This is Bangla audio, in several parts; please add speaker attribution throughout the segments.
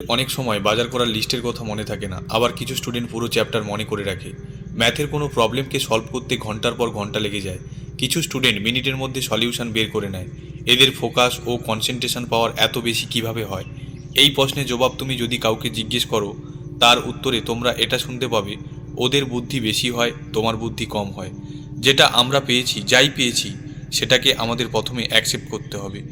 Speaker 1: অনেক সময় বাজার করার লিস্টের কথা মনে থাকে না, আবার কিছু স্টুডেন্ট পুরো চ্যাপ্টার মনে করে রাখে। ম্যাথের কোনো প্রবলেমকে সলভ করতে ঘন্টার পর ঘন্টা লেগে যায়। কিছু স্টুডেন্ট মিনিটের মধ্যে সলিউশন বের করে নেয়। এদের ফোকাস ও কনসেন্ট্রেশন পাওয়ার এত বেশি কিভাবে হয়? এই প্রশ্নের জবাব তুমি যদি কাউকে জিজ্ঞেস করো, তার উত্তরে তোমরা এটা শুনতে পাবে, ওদের বুদ্ধি বেশি হয়, তোমার বুদ্ধি কম হয়। যেটা আমরা পেয়েছি, যাই পেয়েছি, সেটাকে আমাদের প্রথমে অ্যাকসেপ্ট করতে হবে।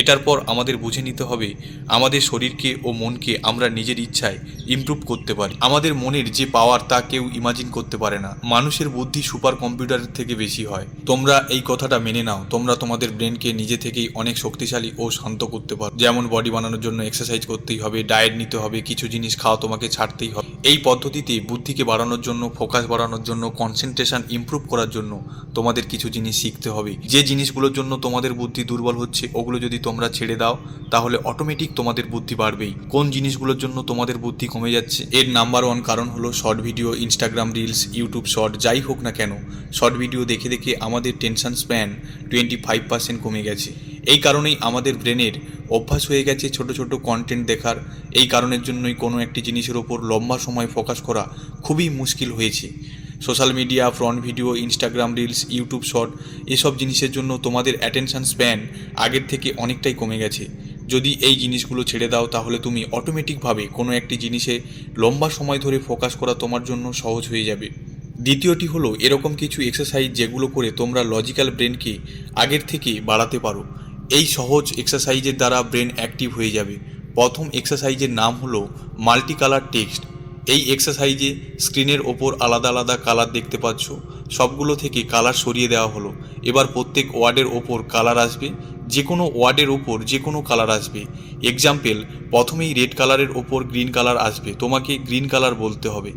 Speaker 1: এটার পর আমাদের বুঝে নিতে হবে আমাদের শরীরকে ও মনকে আমরা নিজের ইচ্ছায় ইমপ্রুভ করতে পারি। আমাদের মনের যে পাওয়ার তা কেউ ইমাজিন করতে পারে না। মানুষের বুদ্ধি সুপার কম্পিউটারের থেকে বেশি হয়। তোমরা এই কথাটা মেনে নাও, তোমরা তোমাদের ব্রেনকে নিজে থেকেই অনেক শক্তিশালী ও শান্ত করতে পারো। যেমন বডি বানানোর জন্য এক্সারসাইজ করতেই হবে, ডায়েট নিতে হবে, কিছু জিনিস খাওয়া তোমাকে ছাড়তেই হবে। এই পদ্ধতিতে বুদ্ধিকে বাড়ানোর জন্য, ফোকাস বাড়ানোর জন্য, কনসেন্ট্রেশন ইমপ্রুভ করার জন্য তোমাদের কিছু জিনিস শিখতে হবে। যে জিনিসগুলোর জন্য তোমাদের বুদ্ধি দুর্বল হচ্ছে, ওগুলো যদি তোমরা ছেড়ে দাও, তাহলে অটোমেটিক তোমাদের বুদ্ধি বাড়বেই। কোন জিনিসগুলোর জন্য তোমাদের বুদ্ধি কমে যাচ্ছে? এর নাম্বার ওয়ান কারণ হলো short video, Instagram reels, YouTube short, যাই হোক না কেন, শর্ট ভিডিও দেখে দেখে আমাদের টেনশন স্প্যান 25% কমে গেছে। এই কারণেই আমাদের ব্রেনের অভ্যাস হয়ে গেছে ছোট ছোট কন্টেন্ট দেখার। এই কারণের জন্যই কোনো একটি জিনিসের ওপর লম্বা সময় ফোকাস করা খুবই মুশকিল হয়েছে। Social media, front video, Instagram reels, YouTube short, এসব জিনিসের জন্য তোমাদের অ্যাটেনশন স্প্যান আগের থেকে অনেকটাই কমে গেছে। যদি এই জিনিসগুলো ছেড়ে দাও, তাহলে তুমি অটোমেটিকভাবে কোনো একটি জিনিসে লম্বা সময় ধরে ফোকাস করা তোমার জন্য সহজ হয়ে যাবে। দ্বিতীয়টি হলো এরকম কিছু এক্সারসাইজ যেগুলো করে তোমরা লজিক্যাল ব্রেনকে আগের থেকে বাড়াতে পারো। এই সহজ এক্সারসাইজের দ্বারা ব্রেন অ্যাক্টিভ হয়ে যাবে। প্রথম এক্সারসাইজের নাম হলো মাল্টি কালার টেক্সট। এই এক্সারসাইজে স্ক্রিনের ওপর আলাদা আলাদা কালার দেখতে পাচ্ছ, সবগুলো থেকে কালার সরিয়ে দেওয়া হলো। এবার প্রত্যেক ওয়ার্ডের ওপর কালার আসবে, যে কোনো ওয়ার্ডের ওপর যে কোনো কালার আসবে। এক্সাম্পল, প্রথমেই রেড কালারের ওপর গ্রিন কালার আসবে, তোমাকে গ্রিন কালার বলতে হবে।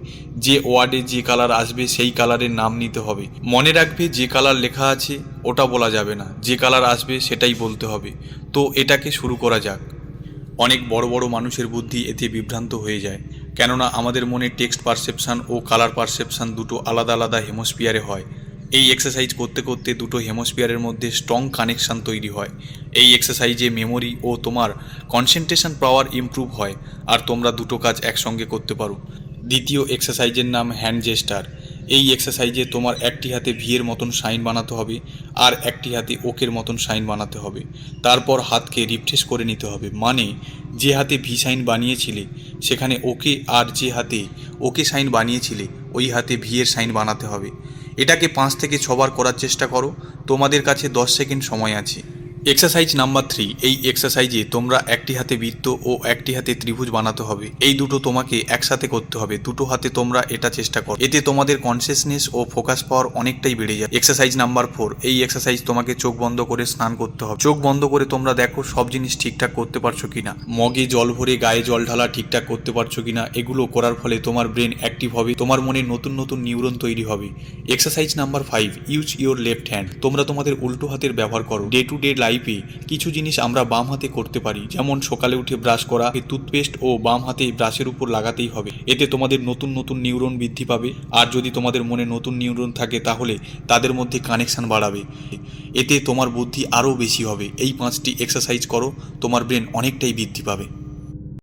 Speaker 1: যে ওয়ার্ডে যে কালার আসবে সেই কালারের নাম নিতে হবে। মনে রাখবে যে কালার লেখা আছে ওটা বলা যাবে না, যে কালার আসবে সেটাই বলতে হবে। তো এটাকে শুরু করা যাক। অনেক বড় বড় মানুষের বুদ্ধি এতে বিভ্রান্ত হয়ে যায়, কেননা আমাদের মনে টেক্সট পারসেপশান ও কালার পারসেপশান দুটো আলাদা আলাদা হেমোস্ফিয়ারে হয়। এই এক্সারসাইজ করতে করতে দুটো হেমোস্ফিয়ারের মধ্যে স্ট্রং কানেকশান তৈরি হয়। এই এক্সারসাইজে মেমোরি ও তোমার কনসেন্ট্রেশন পাওয়ার ইমপ্রুভ হয়, আর তোমরা দুটো কাজ একসঙ্গে করতে পারো। দ্বিতীয় এক্সারসাইজের নাম হ্যান্ড জেস্টার। এই এক্সারসাইজে তোমার একটি হাতে ভিয়ের মতন সাইন বানাতে হবে, আর একটি হাতে ওকের মতন সাইন বানাতে হবে। তারপর হাতকে রিফ্রেশ করে নিতে হবে, মানে যে হাতে ভি সাইন বানিয়েছিলে সেখানে ওকে, আর যে হাতে ওকে সাইন বানিয়েছিলে ওই হাতে ভিয়ের সাইন বানাতে হবে। এটাকে 5 থেকে 6 বার করার চেষ্টা করো। তোমাদের কাছে 10 সেকেন্ড সময় আছে। Exercise number 3। এই এক্সারসাইজে তোমরা একটি হাতে বৃত্ত ও একটি হাতে ত্রিভুজ বানাতে হবে। এই দুটো তোমাকে একসাথে করতে হবে, দুটো হাতে তোমরা এটা চেষ্টা করো। এতে তোমাদের কনসিয়াসনেস ও ফোকাস পাওয়ার অনেকটাই বেড়ে যায়। Exercise number 4। এই এক্সারসাইজ তোমাকে চোখ বন্ধ করে স্নান করতে হবে। চোখ বন্ধ করে তোমরা দেখো সব জিনিস ঠিকঠাক করতে পারছো কিনা, মগে জল ভরে গায়ে জল ঢালা ঠিকঠাক করতে পারছো কিনা। এগুলো করার ফলে তোমার ব্রেন অ্যাক্টিভ হবে, তোমার মনে নতুন নতুন নিউরন তৈরি হবে। Exercise number 5। Use your left hand. তোমরা তোমাদের উল্টো হাতের ব্যবহার করো। ডে টু ডে লাইফে কিছু জিনিস আমরা বাম হাতে করতে পারি, যেমন সকালে উঠে ব্রাশ করা, টুথপেস্ট ও বাম হাতে ব্রাশের উপর লাগাতেই হবে। এতে তোমাদের নতুন নতুন নিউরন বৃদ্ধি পাবে, আর যদি তোমাদের মনে নতুন নিউরন থাকে তাহলে তাদের মধ্যে কানেকশন বাড়াবে। এতে তোমার বুদ্ধি আরও বেশি হবে। এই 5টি এক্সারসাইজ করো, তোমার ব্রেন অনেকটাই বৃদ্ধি পাবে।